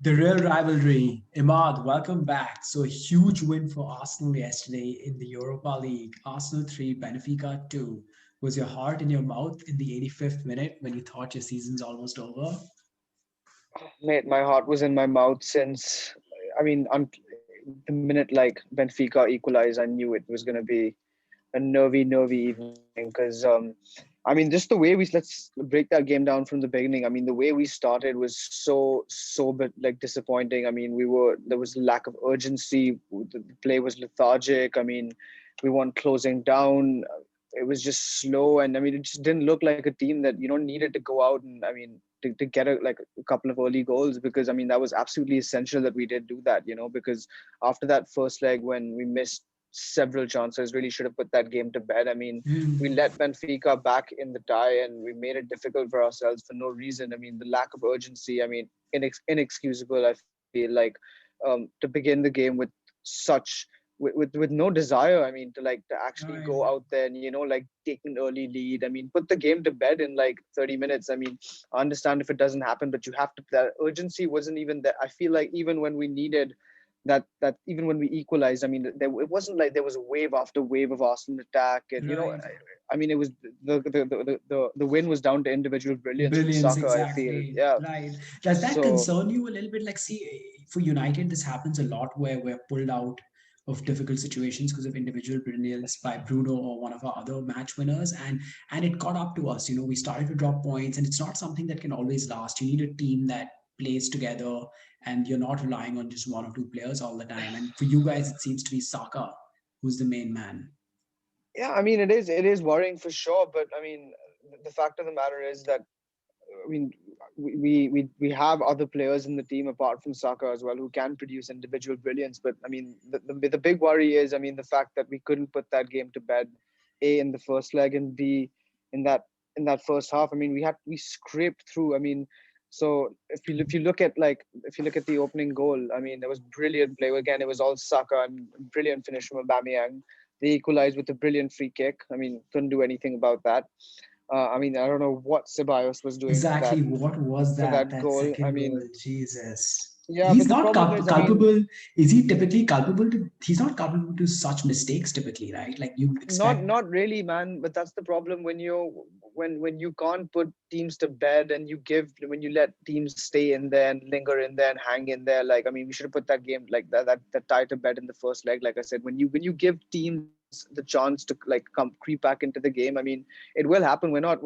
The real rivalry. Imaad, welcome back. So, a huge win for Arsenal yesterday in the Europa League. Arsenal 3, Benfica 2. Was your heart in your mouth in the 85th minute when you thought your season's almost over? Mate, my heart was in my mouth since, I mean, the minute like Benfica equalized, I knew it was going to be a nervy evening because, I mean, just the way let's break that game down from the beginning. I mean, the way we started was so bit like disappointing. I mean, there was a lack of urgency. The play was lethargic. I mean, we weren't closing down. It was just slow, and I mean, it just didn't look like a team that needed to go out and I mean to get a couple of early goals, because I mean that was absolutely essential that we did do that. Because after that first leg when we missed several chances, really should have put that game to bed. I mean, we Hmm. let Benfica back in the tie and we made it difficult for ourselves for no reason. I mean, the lack of urgency, I mean, inexcusable. I feel like to begin the game with such with no desire. I mean, to actually Right. go out there and like take an early lead. I mean, put the game to bed in like 30 minutes. I mean, I understand if it doesn't happen, but you have to. That urgency wasn't even there. I feel like even when we needed that even when we equalized, I mean, it wasn't like there was wave after wave of Arsenal attack, and Right. I mean, it was the win was down to individual brilliance from Brilliance, Saka. I feel, exactly. yeah. Right. Does that So concern you a little bit? Like, see, for United, this happens a lot where we're pulled out of difficult situations because of individual brilliance by Bruno or one of our other match winners, and it caught up to us. We started to drop points, and it's not something that can always last. You need a team that plays together, and you're not relying on just one or two players all the time. And for you guys, it seems to be Saka who's the main man. yeah, I mean, it is worrying for sure, but I mean, the fact of the matter is that I mean, we have other players in the team apart from Saka as well who can produce individual brilliance. But I mean, the big worry is, I mean, the fact that we couldn't put that game to bed, A, in the first leg, and B, in that in that first half. I mean, we scraped through. I mean, so if you look at the opening goal, I mean, there was brilliant play again. It was all Saka and brilliant finish from Aubameyang. They equalized with a brilliant free kick. I mean, couldn't do anything about that. I mean, I don't know what Ceballos was doing Exactly. What was for that? that That goal. I second goal. mean, Jesus. yeah, He's but the not problem is, I mean, culpable. Is he typically culpable to? He's not culpable to such mistakes typically, right? Like you expect. not really, man. But that's the problem when you can't put teams to bed and when you let teams stay in there and linger in there and hang in there. Like, I mean, we should have put that game like that tie to bed in the first leg. Like I said, when you give teams the chance to like come creep back into the game, I mean, it will happen. We're not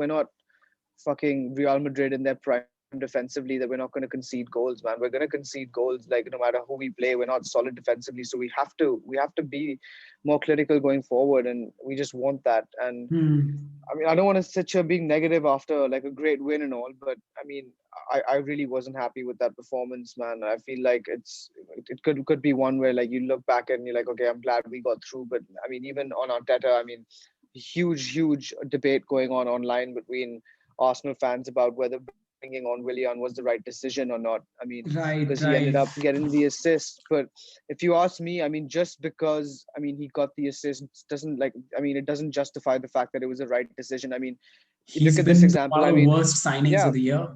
fucking Real Madrid in their prime defensively, that we're not going to concede goals, man. We're going to concede goals like no matter who we play. We're not solid defensively, so we have to be more clinical going forward, and we just want that. And Hmm. I mean, I don't want to sit here being negative after like a great win and all, but I mean, I really wasn't happy with that performance, man. I feel like it could be one where like you look back and you're like, okay, I'm glad we got through. But I mean, even on Arteta, I mean, huge debate going on online between Arsenal fans about whether bringing on Willian was the right decision or not. I mean, because Right. he ended Right. up getting the assist. But if you ask me, I mean, just because I mean he got the assist doesn't like I mean it doesn't justify the fact that it was the right decision. I mean, you look He's at this been example. one I of the mean, worst signings yeah, of the year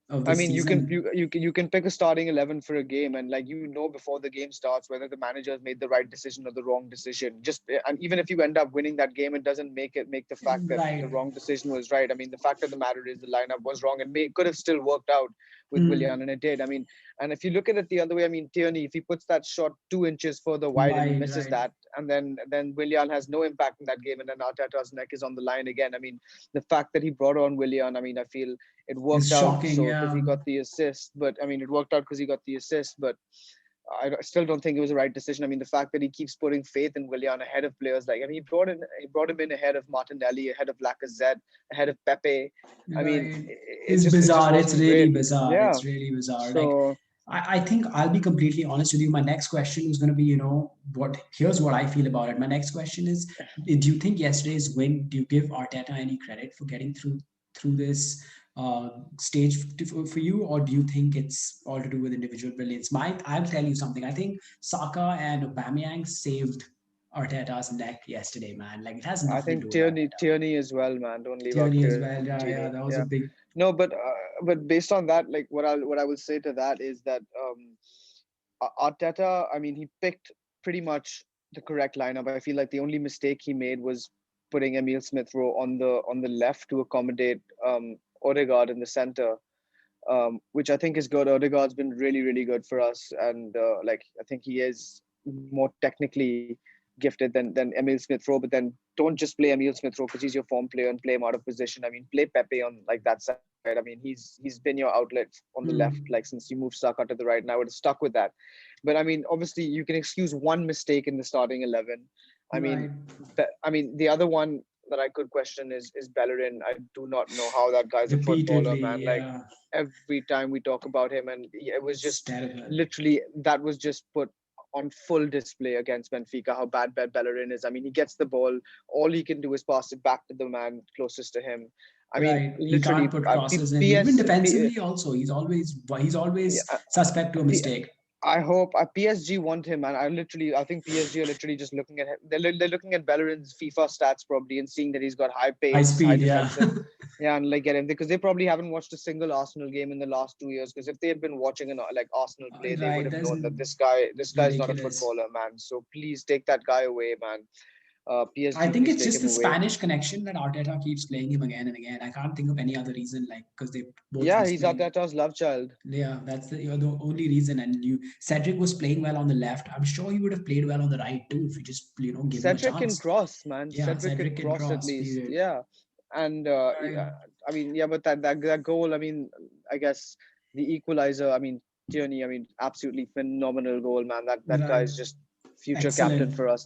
of I this mean, you can season. you can pick a starting 11 for a game, and like before the game starts whether the manager has made the right decision or the wrong decision. Just and even if you end up winning that game, it doesn't make the fact that the Right. wrong decision was right. I mean, the fact of the matter is the lineup was wrong, and could have still worked out with Willian, Hmm. and it did. I mean, and if you look at it the other way, I mean, Tierney, if he puts that shot 2 inches further wide and he Right. misses Right. that, and then Willian has no impact in that game, and then Arteta's neck is on the line again. I mean, the fact that he brought on Willian, I mean, I feel it It's worked out shocking. so because Yeah. he got the assist. But I mean, it worked out because he got the assist. But I still don't think it was the right decision. I mean, the fact that he keeps putting faith in Willian ahead of players like I mean, he brought him in ahead of Martinelli, ahead of Lacazette, ahead of Pepe. I mean, Right. it It's just it just bizarre. It's wasn't really great. bizarre. Yeah. It's really bizarre. Like So I think I'll be completely honest with you. My next question is going to be, here's what I feel about it. My next question is, do you think yesterday's win, do you give Arteta any credit for getting through this stage for you, or do you think it's all to do with individual brilliance? I'll tell you something. I think Saka and Aubameyang saved Arteta's neck yesterday, man. Like it has I nothing to think do with Arteta. Tierney as well, man. Don't leave out Tierney as well. Yeah, yeah, Tierney. that was a Yeah. big. No, but but based on that, like what I will say to that is that Arteta, I mean, he picked pretty much the correct lineup. I feel like the only mistake he made was putting Emil Smith Rowe on the left to accommodate Odegaard in the center, which I think is good. Odegaard's been really, really good for us, and like I think he is more technically gifted than Emil Smith Rowe. But then don't just play Emil Smith Rowe because he's your form player and play him out of position. I mean, play Pepe on like that side. I mean, he's been your outlet on the left like Hmm. since you moved Saka to the right, and I would have stuck with that. But I mean, obviously, you can excuse one mistake in the starting 11. I mean, Right. the other one that I could question is Bellerin. I do not know how that guy's a footballer, Repeatedly, man. Like yeah. every time we talk about him, and it was It's just terrible. literally that was just put on full display against Benfica how bad Bellerin is. I mean, he gets the ball, all he can do is pass it back to the man closest to him. I mean, Right. He can't literally, put crosses in. Even PS, defensively also, he's always yeah, suspect to a mistake. I hope PSG want him, and I think PSG are literally just looking at him. They're looking at Bellerin's FIFA stats probably and seeing that he's got high High pace, high speed, yeah. defensive. Yeah, and like get him because they probably haven't watched a single Arsenal game in the last 2 years. Because if they had been watching like Arsenal play, they would Right. have That's known that this guy's not a ridiculous. footballer, man. So please take that guy away, man. I PSG, think please it's take just him the away. Spanish connection that Arteta keeps playing him again and again. I can't think of any other reason, like because they both Yeah, used to he's play. Arteta's love child. Yeah, that's the only reason. And Cedric was playing well on the left. I'm sure he would have played well on the right too if you just give him a Cedric can chance. cross, man. Yeah, Cedric can Cedric can cross at cross. least. Period. Yeah. And Right. yeah, I mean, yeah, but that goal, I mean, I guess the equalizer, I mean, Tierney, I mean, absolutely phenomenal goal, man. That guy Right. is just future captain Excellent. for us.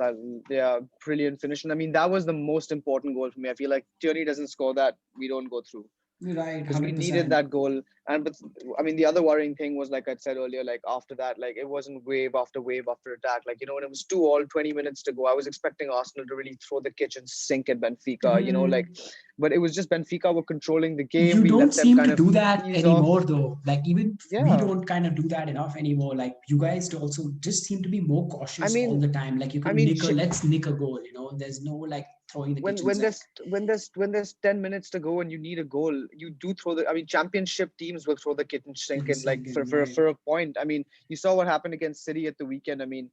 Yeah, brilliant finish. And I mean, that was the most important goal for me. I feel like Tierney doesn't score that, we don't go through Right. because we needed 100%. that goal. And but I mean, the other worrying thing was like I said earlier, like after that, like it wasn't wave after attack. Like when it was 2-2, 20 minutes to go, I was expecting Arsenal to really throw the kitchen sink at Benfica. Like, Mhm. but it was just Benfica were controlling the game. You We don't let them seem to kind of do that ease off. anymore, though. Like, even we Yeah, don't kind of do that enough anymore. Like, you guys also just seem to be more I cautious all mean, the time. Like, you I can mean, let's nick a goal, There's no like throwing the when kitchen when sink. there's when there's 10 minutes to go and you need a goal, you do throw the. I mean, championship teams will throw the kitchen sink Kitchen in like sink, for and for right. for a point. I mean, you saw what happened against City at the weekend. I mean,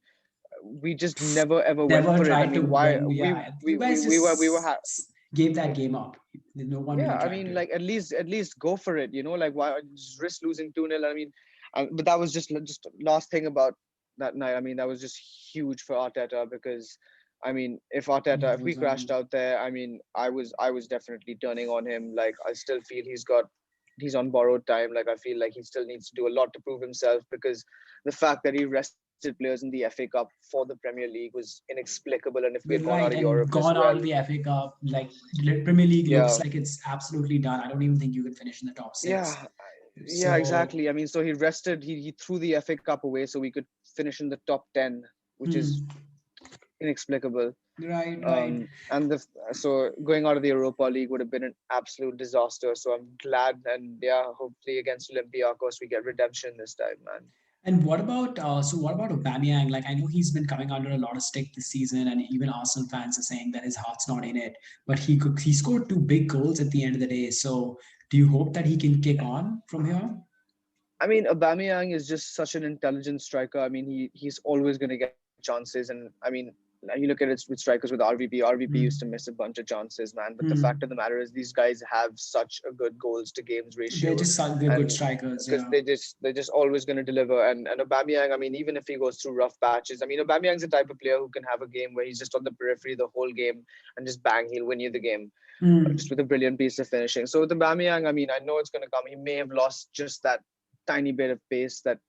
we just never ever went Never for it. I tried to mean, why win. we Yeah, we you we guys we were we were just ha- gave that game up. No one yeah. really I tried mean, to. like at least go for it. Like why just risk losing 2-0? I mean, but that was just last thing about that night. I mean, that was just huge for Arteta because. I mean, It if we was crashed out there, I mean, I was definitely turning on him. Like, I still feel he's on borrowed time. Like, I feel like he still needs to do a lot to prove himself because the fact that he rested players in the FA Cup for the Premier League was inexplicable. And if we had gone out of right Europe and as gone well, out of the FA Cup. Like Premier League yeah, looks like it's absolutely done. I don't even think you can finish in the top six. yeah, yeah, So, exactly. I mean, so he rested. He threw the FA Cup away so we could finish in the top 10, which is hmm, inexplicable. right. And so going out of the Europa League would have been an absolute disaster. So I'm glad, and yeah, hopefully against Olympiacos we get redemption this time, man. And what about Aubameyang? Like I know he's been coming under a lot of stick this season, and even Arsenal fans are saying that his heart's not in it. But he scored two big goals at the end of the day. So do you hope that he can kick on from here? I mean, Aubameyang is just such an intelligent striker. I mean, he's always going to get chances, and I mean, you look at it with strikers with RVP. RVP used to Hmm. miss a bunch of chances, man. But the fact of Hmm. the matter is, these guys have such a good goals to games They're ratio, just they're good and strikers. because Yeah. they're just always going to deliver. And Aubameyang, I mean, even if he goes through rough patches, I mean, Aubameyang's the type of player who can have a game where he's just on the periphery the whole game and just bang, he'll win you the game just Hmm. with a brilliant piece of finishing. So with Aubameyang, I mean, I know it's going to come. He may have lost just that tiny bit of pace that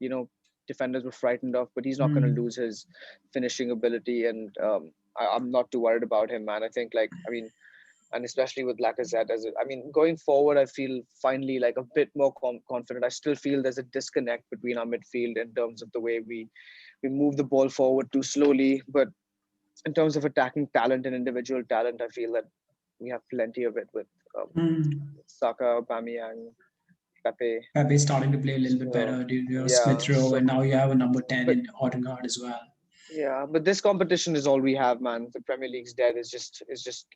defenders were frightened of, but he's not going to Hmm. lose his finishing ability. And I'm not too worried about him, man. I think like I mean, and especially with Lacazette I mean, going forward, I feel finally like a bit more confident. I still feel there's a disconnect between our midfield in terms of the way we move the ball forward too slowly, but in terms of attacking talent and individual talent, I feel that we have plenty of it um, Hmm. with Saka, Aubameyang, Pepe. Pepe's starting to play a little bit So better. yeah, Smith Rowe, and now you have a number 10 but in Odegaard as well. yeah, but this competition is all we have, man. The Premier League's dead. It's just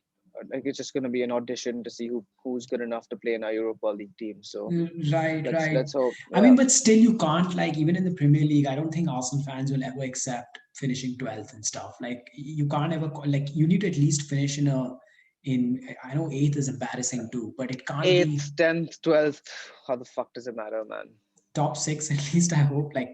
like it's just going to be an audition to see who's good enough to play in our Europa League team. So Right, right. let's hope. I mean, Yeah. but still, you can't, like, even in the Premier League, I don't think Arsenal fans will ever accept finishing 12th and stuff. Like, you can't ever, like, you need to at least finish I know eighth is embarrassing too, but it can't be 8th, 10th, 12th. How the fuck does it matter, man? top six, at least, I hope. Like,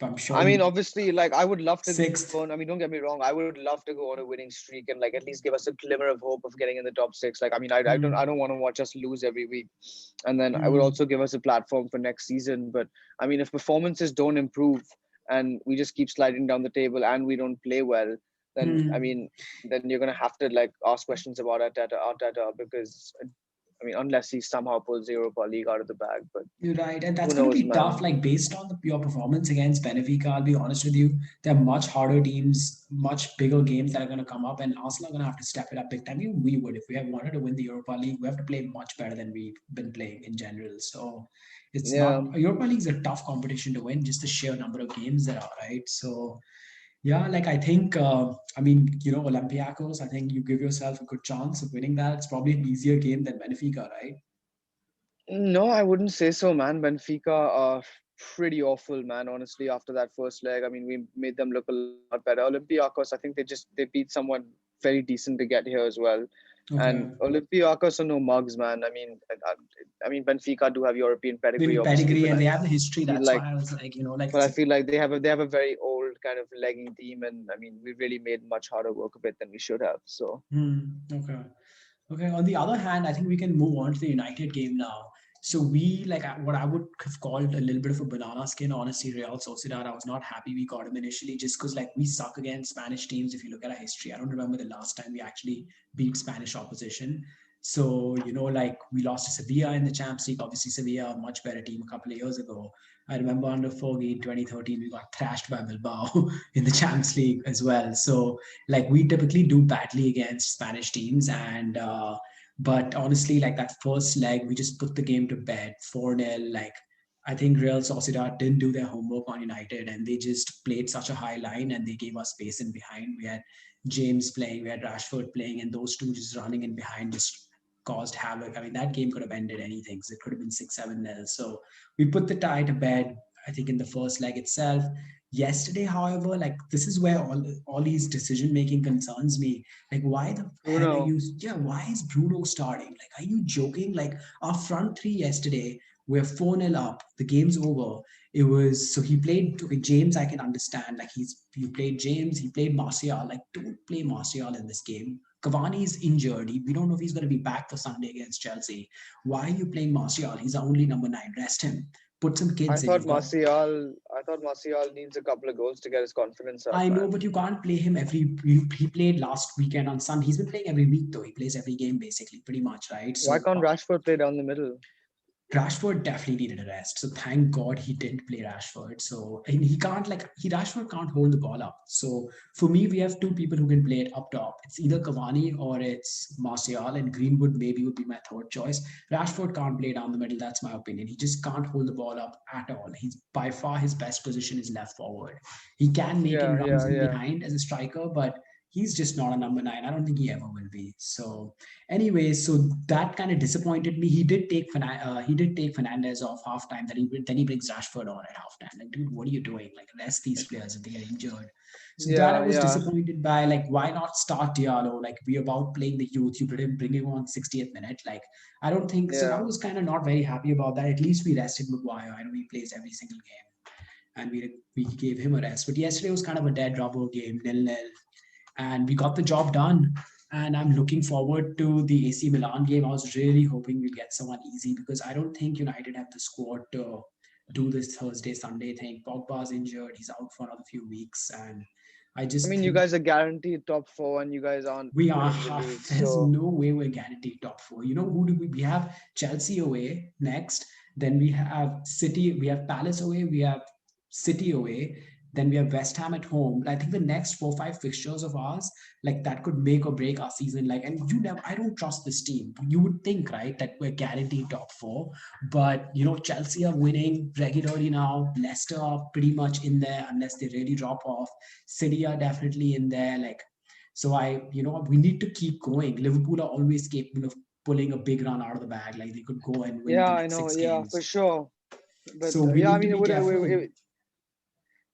I'm sure I mean, you, obviously, like I would love to go on. I sixth. mean, don't get me wrong. I would love to go on a winning streak and like at least give us a glimmer of hope of getting in the top six. Like, I mean, I don't Hmm. want to watch us lose every week, and then I would Hmm. also give us a platform for next season. But I mean, if performances don't improve and we just keep sliding down the table and we don't play well, then I Hmm. mean, then you're gonna have to like ask questions about Arteta because I mean, unless he somehow pulls the Europa League out of the bag, but You're right, and that's who going to knows, be tough. man? Like based on your performance against Benfica, I'll be honest with you, they're much harder teams, much bigger games that are going to come up, and Arsenal are going to have to step it up big time. Even we would, if we have wanted to win the Europa League, we have to play much better than we've been playing in general. So it's Yeah. not Europa League is a tough competition to win, just the sheer number of games there are, right? So yeah, like I think, I mean, Olympiacos, I think you give yourself a good chance of winning that. It's probably an easier game than Benfica, right? No, I wouldn't say so, man. Benfica are pretty awful, man. Honestly, after that first leg, I mean, we made them look a lot better. Olympiacos, I think they beat someone very decent to get here as well. And Okay. Olympiacos are no mugs, man. I mean, Benfica do have European pedigree, Maybe obviously, pedigree but and I they have the history. feel That's like, why I was like, like but it's I a, feel like they have a very old kind of lagging team, and I mean, we really made much harder work of it than we should have. So okay. Okay. On the other hand, I think we can move on to the United game now. So we like what I would have called a little bit of a banana skin. Honestly, Real Sociedad. I was not happy we got him initially, just because like we suck against Spanish teams. If you look at our history, I don't remember the last time we actually beat Spanish opposition. So like we lost to Sevilla in the Champions League. Obviously, Sevilla a much better team a couple of years ago. I remember under Fergie in 2013, we got thrashed by Bilbao in the Champions League as well. So like we typically do badly against Spanish teams, and but honestly, like that first leg, we just put the game to bed 4-0. Like I think Real Sociedad didn't do their homework on United, and they just played such a high line, and they gave us space in behind. We had James playing, we had Rashford playing, and those two just running in behind just caused havoc. I mean, that game could have ended anything. So it could have been 6-7 nil. So we put the tie to bed. I think in the first leg itself. Yesterday, however, like this is where all these decision making concerns me. Like, why the hell are Bruno, you? Yeah, why is Bruno starting? Like, are you joking? Like, our front three yesterday, we're 4-0 up. The game's over. It was so he played okay, James. I can understand. Like, he played James. He played Martial. Like, don't play Martial in this game. Cavani's injured. We don't know if he's going to be back for Sunday against Chelsea. Why are you playing Martial? He's our only number nine. Rest him. Put some kids in. You've got I thought Martial needs a couple of goals to get his confidence up, I know, man. but you can't play him every. He played last weekend on Sun. He's been playing every week though. He plays every game basically, pretty much, right? Why So can't Rashford play down the middle? Rashford definitely needed a rest. So thank God he didn't play Rashford. So and he can't like he Rashford can't hold the ball up. So for me, we have two people who can play it up top. It's either Cavani or it's Martial, and Greenwood maybe would be my third choice. Rashford can't play down the middle. That's my opinion. He just can't hold the ball up at all. He's by far his best position is left forward. He can make in Yeah, runs yeah, in yeah. behind as a striker, but he's just not a number nine. I don't think he ever will be. So anyways, so that kind of disappointed me. He did take Fernandez off halftime. Then he brings Rashford on at halftime. Like, dude, what are you doing? Like, rest these players if they get injured. So that I Yeah, was yeah, disappointed by. Like, why not start Diallo? Like, we about playing the youth. You didn't bring him on 60th minute. Like, I don't think so. I yeah. was kind of not very happy about that. At least we rested Maguire. I know he plays every single game, and we gave him a rest. But yesterday was kind of a dead rubber game, 0-0, and we got the job done. And I'm looking forward to the AC Milan game. I was really hoping we'll get someone easy because I don't think United have the squad to do this Thursday Sunday thing. Pogba's injured; he's out for another few weeks, and I I just mean, you think guys are guaranteed top four, and you guys aren't we are. winning the league. There's So no way we're guaranteed top four. Who do we have? Chelsea away next. Then we have City. We have Palace away. We have City away. Then we have West Ham at home. I think the next 4 5 fixtures of ours, like that could make or break our season. Like, and I don't trust this team. You would think, right, that we're guaranteed top four, but Chelsea are winning regularly now. Leicester are pretty much in there unless they really drop off. City are definitely in there. Like So we need to keep going. Liverpool are always capable of pulling a big run out of the bag. Like they could go and win Yeah, the I next know. six Yeah, for games. sure. But So we yeah, I need to mean, be careful.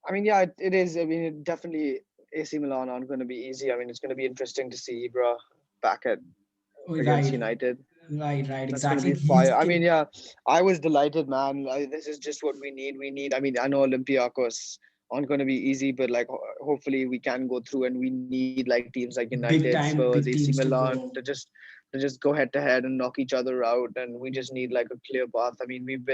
I mean, yeah, it is. I mean, it definitely AC Milan aren't going to be easy. I mean, it's going to be interesting to see Ibra back at against Right, United. right, That's going to exactly. be He's fire. I can mean, yeah, I was delighted, man. This is just what we need. We need. I mean, I know Olympiacos aren't going to be easy, but like, hopefully, we can go through, and we need like teams like United, big Spurs, time, AC big teams to Milan go. to just go head to head and knock each other out. And we just need like a clear path. I mean, we've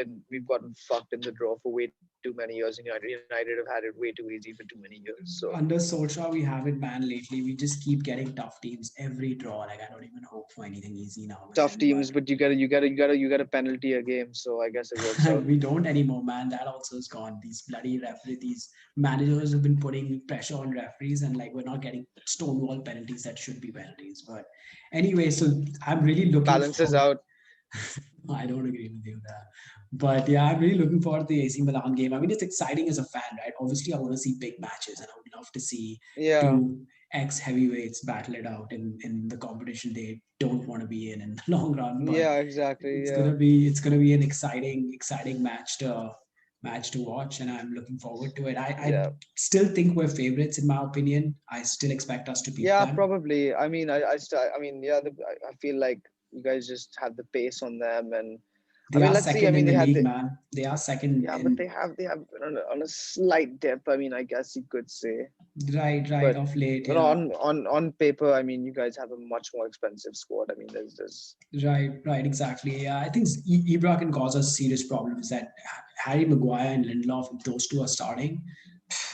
gotten fucked in the draw for way too many years, and United have had it way too easy for too many years. So Under Solskjaer, we haven't banned lately. We just keep getting tough teams every draw. Like I don't even hope for anything easy now with tough them. teams, But but you got a penalty a game. So I guess it works out. we don't anymore, man. That also is gone. These bloody referee, these managers have been putting pressure on referees, and like we're not getting stonewall penalties that should be penalties. But anyway, so I'm really looking Balances forward. out. I don't agree with you there. But yeah, I'm really looking forward to the AC Milan game. I mean, it's exciting as a fan, right? Obviously, I want to see big matches and I would love to see Yeah, two ex heavyweights battle it out in the competition they don't want to be in the long run. But yeah, exactly. Yeah, it's gonna be an exciting match to watch, and I'm looking forward to it. I yeah, still think we're favorites in my opinion. I still expect us to beat yeah. them. Probably. I mean, I mean, yeah. I feel like you guys just have the pace on them, and I They mean, are let's see. I second in mean, the they had league, the man. They are second yeah, but in they have on a slight dip. I mean, I guess you could say, right but of late, you know, yeah. on paper, I mean, you guys have a much more expensive squad. I mean, there's Right, exactly. Yeah, I think Ibra can cause us serious problems. That Harry Maguire and Lindelof, if those two are starting,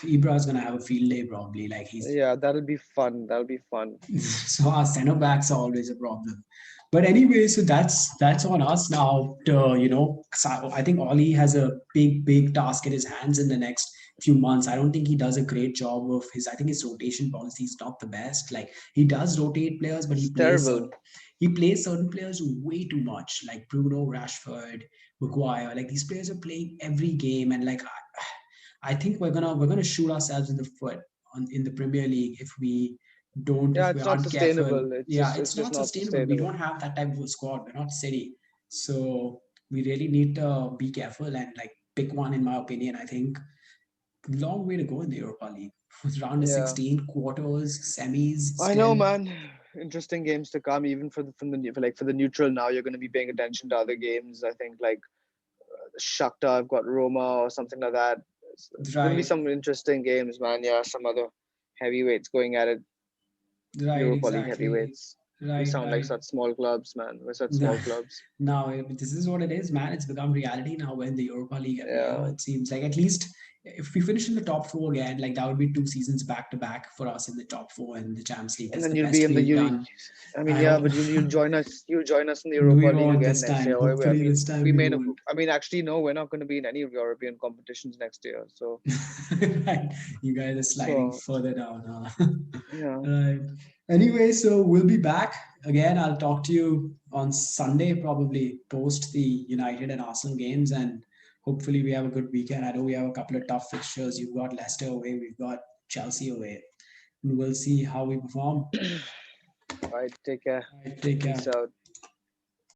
Ibra is gonna have a field day probably. Like he's yeah, that'll be fun. That'll be fun. so our center backs are always a problem. But anyway, so that's on us now. To, I think Ollie has a big task in his hands in the next few months. I don't think he does a great job of his. I think his rotation policy is not the best. Like he does rotate players, but It's terrible. he plays certain players way too much, like Bruno, Rashford, Maguire. Like these players are playing every game, and like I think we're gonna shoot ourselves in the foot in the Premier League Yeah, if we it's not aren't careful. sustainable. Yeah, It's it's just not not sustainable. We sustainable. don't have that type of a squad. We're not City, so we really need to be careful and like pick one. In my opinion, I think long way to go in the Europa League. Round of Yeah. 16, quarters, semis, I know, still. man. Interesting games to come. Even for the neutral now, you're going to be paying attention to other games. I think like Shakhtar, I've got Roma or something like that. It's going to be Right, some interesting games, man. Yeah, some other heavyweights going at it. right, Europa League exactly. heavyweights. We Right, sound like right. such small clubs, man. We're such No, small clubs. now this is what it is, man. It's become reality now. We're in the Europa League every year. Yeah. It seems like at least if we finish in the top four again, like that would be two seasons back to back for us in the top four in the Champions League. And That's then the you'll be best in the we've you. done. I mean, I yeah, hope but you'll join us. You'll join us in the Europa we League won't again this next time. year. I Hopefully, this mean, time we we may not. won't. I mean, actually, no, we're not going to be in any European competitions next year. So, Right. You guys are sliding so further down. Huh? yeah. Right. Anyway, so we'll be back again. I'll talk to you on Sunday, probably post the United and Arsenal games, and hopefully we have a good weekend. I know we have a couple of tough fixtures. You've got Leicester away, we've got Chelsea away, and we'll see how we perform. All right. Take care. All right, take Peace care. out.